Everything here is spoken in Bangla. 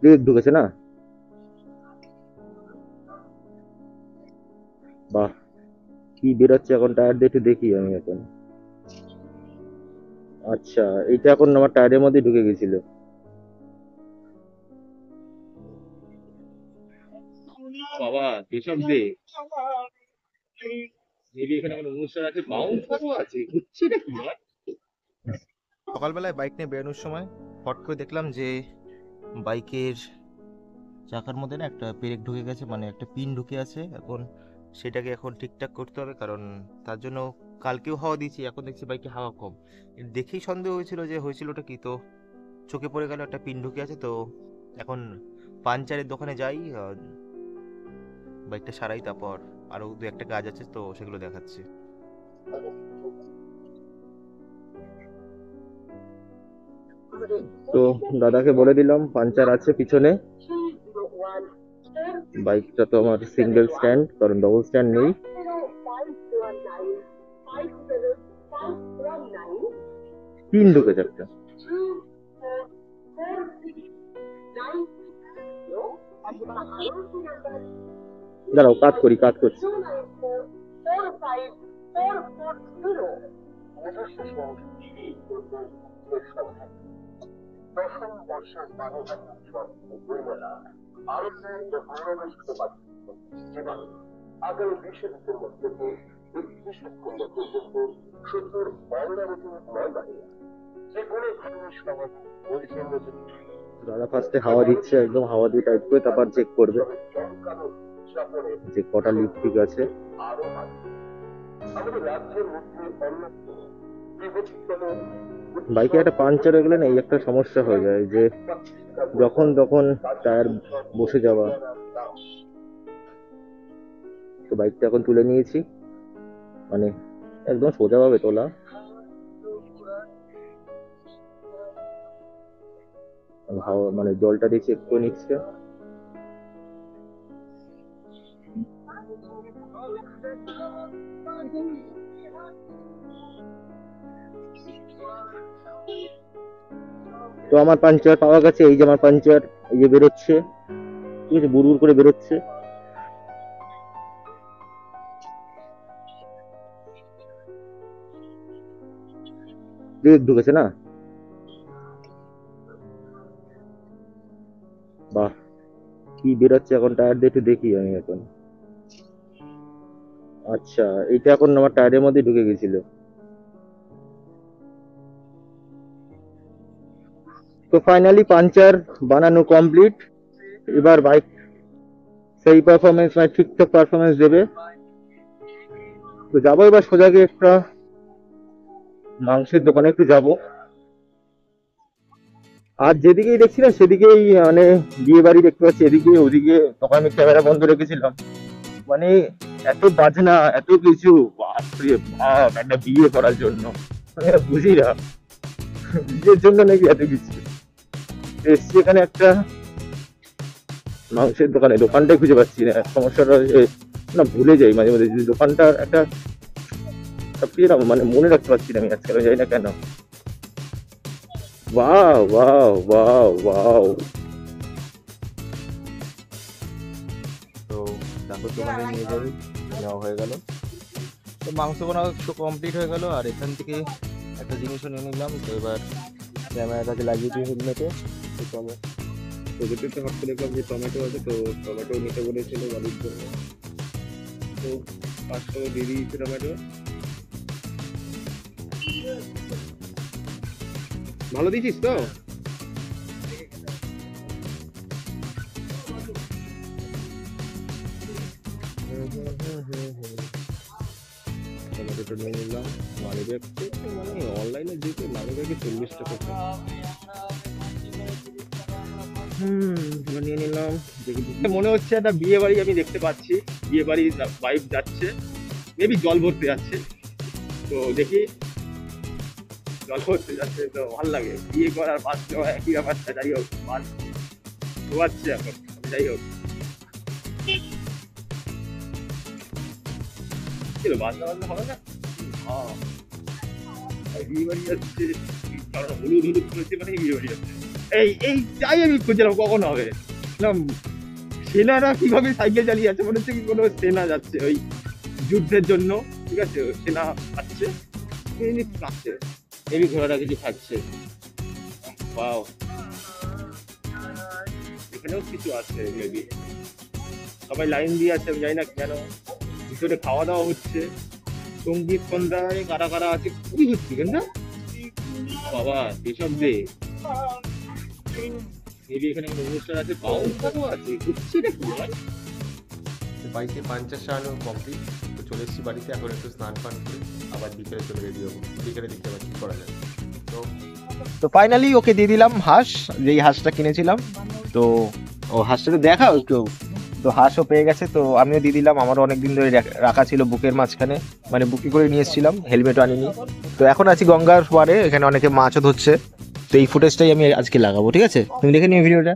ব্রেক ঢুকেছে না? বাহ, কি বেরোচ্ছে এখন টায়ার দিয়ে একটু দেখি আমি এখন। আচ্ছা, এটা এখন আমার টায়ারের মধ্যে ঢুকে গেছিল। বাবা, কেশব দে মেবি এখানে কোনো অনুষ্ঠান আছে, বাউন্সারও আছে, হচ্ছে এটা কি হয়? সকালবেলায় বাইক নিয়ে বেরোনোর সময় হট করে দেখলাম যে বাইকের চাকার মধ্যে না একটা পেরেক ঢুকে গেছে, মানে একটা পিন ঢুকে আছে। এখন সেটাকে এখন ঠিকঠাক করতে হবে, কারণ তার জন্য কালকেও হাওয়া দিয়েছি, এখন দেখছি বাইকে হাওয়া কম। দেখেই সন্দেহ হয়েছিল যে হয়েছিলটা কি, তো চোখে পড়ে গেল একটা পিন ঢুকে আছে। তো এখন পাঞ্চারের দোকানে যাই, বাইকটা সারাই, তারপর আরও দু একটা কাজ আছে তো সেগুলো দেখাচ্ছি। তো দাদাকে বলে দিলাম পাঞ্চার আছে পিছনে। বাইকটা তো আমার সিঙ্গেল স্ট্যান্ড, কারণ ডবল স্ট্যান্ড নেই। পিন ঢুকেছে একটা। দাঁড়াও, কাজ করি, কাজ করছি। দাদা ফার্স্টে হাওয়া দিচ্ছে, একদম হাওয়া দিয়ে টাইট করে তারপর চেক করবে যে কটা লিক ঠিক আছে। বাইকে একটা পাঞ্চার হয়ে গেলে না এই একটা সমস্যা হয়ে যায় যে যখন তখন টায়ার বসে যাওয়া। তো বাইকটা এখন তুলে নিয়েছি, মানে একদম সোজাভাবে তোলা। হাওয়া মানে জলটা দিয়ে চেক করে নিচ্ছে। তো আমার পাঞ্চার পাওয়া গেছে, এই যে আমার পাঞ্চার, এই যে বেরোচ্ছে, ঠিক আছে, বুড় করে বেরোচ্ছে। ব্রেক ঢুকেছে না? বাহ, কি বেরোচ্ছে এখন টায়ার দিয়ে একটু দেখি আমি এখন। আচ্ছা, এটা এখন আমার টায়ারের মধ্যে ঢুকে গেছিল। তো ফাইনালি পাঞ্চার বানানো কমপ্লিট। এবার বাইক সেই পারফরমেন্স, মানে ঠিকঠাক পারফরমেন্স দেবে। তো যাবো এবার সোজা গিয়ে একটা মাংসের দোকানে একটু যাব। আর যেদিকেই দেখছি না সেদিকেই মানে বিয়ে বাড়ি দেখতে পাচ্ছি, এদিকে ওদিকে, তখন আমি ক্যামেরা বন্ধ রেখেছিলাম। মানে এত বাজনা, এত কিছু, বাপরে বাপ, একটা বিয়ে করার জন্য মানে বুঝি না, বিয়ের জন্য নাকি এত কিছু। এসছি এখানে একটা মাংসের দোকানে, দোকানটাই খুঁজে পাচ্ছি না। সমস্যাটা হচ্ছে না, ভুলে যাই মাঝে মাঝে যে দোকানটা একটা সবকিছু না, মানে মনে রাখতে পারছি না আমি আজকাল, যাই না কেন। Wow wow wow wow. তো তারপর দোকানে নিয়ে যাই, নেওয়া হয়ে গেল। তো মাংস বানাও তো কমপ্লিট হয়ে গেল, আর এখান থেকে একটা জিনিসও নিয়ে নিলাম। তো এবার ক্যামেরাটাকে লাগিয়ে দিই হেলমেটে। তো যেতে হট করে দেখলাম যে টমেটো আছে, তো টমেটো নিতে বলেছিল বাড়ির জন্য। তো 5 টাকা দিয়ে দিয়েছি টমেটো। ভালো দিয়েছিস তো? টমেটোটা নিয়ে নিলাম। মানি ব্যাগ, মানে অনলাইনে যেহেতু মানি ব্যাগে 40 টাকা। নিয়ে নিলাম। মনে হচ্ছে একটা বিয়ে বাড়ি আমি দেখতে পাচ্ছি, বিয়ে বাড়ি বাইক যাচ্ছে, মেবি জল ভরতে যাচ্ছে। তো দেখি, জল ভরতে যাচ্ছে তো ভালো লাগে, বিয়ে করার মাছ দেওয়া একই ব্যাপারটা। যাই হোক, মাছ ধোয়াচ্ছে এখন, যাই হোক। ছিল বাজনা বাজনা হবে না, বিয়ে বাড়ি যাচ্ছে, কারণ হলুদ হলুদ করেছে মানে বিয়ে বাড়ি হচ্ছে। এই চাই আমি খুঁজছিলাম কখন হবে না, সেনারা কিভাবে সাইকেল চালিয়ে যাচ্ছে, মনে হচ্ছে কি কোনো সেনা যাচ্ছে ওই যুদ্ধের জন্য, ঠিক আছে সেনা আসছে খাচ্ছে, এই ঘোড়াটা কিছু খাচ্ছে। ওয়াও, এখানেও কিছু আছে মেবি, সবাই লাইন দিয়ে আছে, আমি জানি না কেন। ভিতরে খাওয়া দাওয়া হচ্ছে, সঙ্গীত সন্ধ্যায় কারা কারা আছে, খুবই হচ্ছে না বাবা এসব দে। মেবি এখানে কোনো অনুষ্ঠান আছে, বাউন্সারও আছে, হচ্ছে এটা কি ভাই? বাইকে পাঞ্চার সারানো কমপ্লিট, তো চলে এসেছি বাড়িতে। এখন একটু স্নান পান করে আবার বিকেলে চলে রেডি হবো, বিকেলে দেখতে পাচ্ছি কি করা যায়। তো ফাইনালি ওকে দিয়ে দিলাম হাঁস, যেই হাঁসটা কিনেছিলাম। তো ও হাঁসটাকে দেখাও একটু। তো হাঁসও পেয়ে গেছে, তো আমিও দিয়ে দিলাম। আমারও অনেকদিন ধরে রাখা ছিল বুকের মাঝখানে, মানে বুকে করে নিয়ে এসেছিলাম, হেলমেটও আনিনি। তো এখন আছি গঙ্গার পাড়ে, এখানে অনেকে মাছও ধরছে। তো এই ফুটেজটাই আমি আজকে লাগাবো, ঠিক আছে? তুমি দেখে নিও ভিডিওটা।